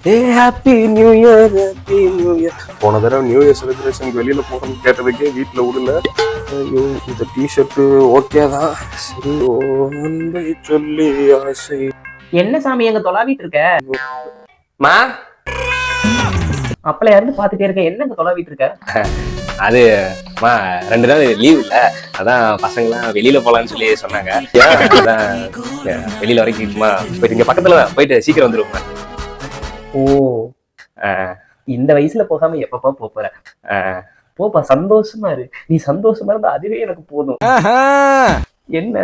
ஏ happy new year, happy new year. போன தடவை new year செலிப்ரேஷனுக்கு வெளியில போகணும்னு கேட்டதுக்கே வீட்டில் விடல. ஐயோ, இந்த டிஷர்ட்டு ஓகே தான். சரி, ஓ நண்பை சொல்லி ஆசை. என்ன சாமி எங்க தொலாவிட்டு இருக்க? மா, அப்பல யாருந்து பாத்துட்டே இருக்க, என்னங்க தொலாவிட்டு இருக்க? அது மா 2 நாள் லீவ் இல்ல, அதான் பசங்களாம் வெளியில போலான்னு சொல்லி சொன்னாங்க. அதான் வெளியில வரைக்கும் போயிட்டு இங்க பக்கத்துல போயிட்டு சீக்கிரம் வந்துருவோம். ஓ, இந்த வயசுல போகாம எப்பப்பா போற? போப்பா, சந்தோஷமா இரு. நீ சந்தோஷமா இருந்தா அதுவே எனக்கு போதும். என்ன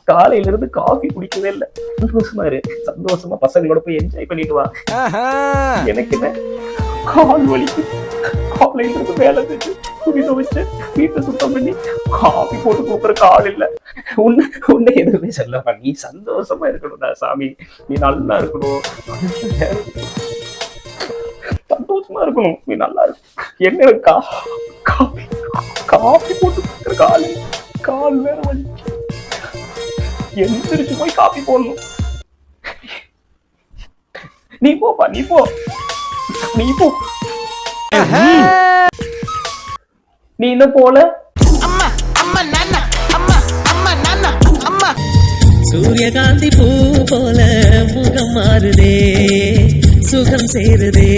காலையில இருந்து காஃபி குடிக்கவே இல்லை. சந்தோஷமா இரு, சந்தோஷமா பசங்களோட போய் என்ஜாய் பண்ணிட்டு வா. எனக்கு என்ன கால் வலிக்கு, காலையில இருந்து வேலை செஞ்சு துணி துவைச்சு வீட்டை சுத்தம் பண்ணி காஃபி போட்டு கூப்பிடுற கால் இல்ல. உன்னை எதுவுமே சொல்லப்பா. நீ சந்தோஷமா இருக்கணும்டா சாமி. நீ நல்லா இருக்கணும், சந்தோஷமா இருக்கணும். நீ நல்லா இருக்கும். என்ன காஃபி போட்டு கொடுக்குற கால் வேற வலி. எந்திரிச்சு போய் காஃபி போடணும். நீ போப்பா, நீ போ. நீ என்ன போல? சூரியகாந்தி பூ போல முகம் மாறுதே, சுகம் சேருதே.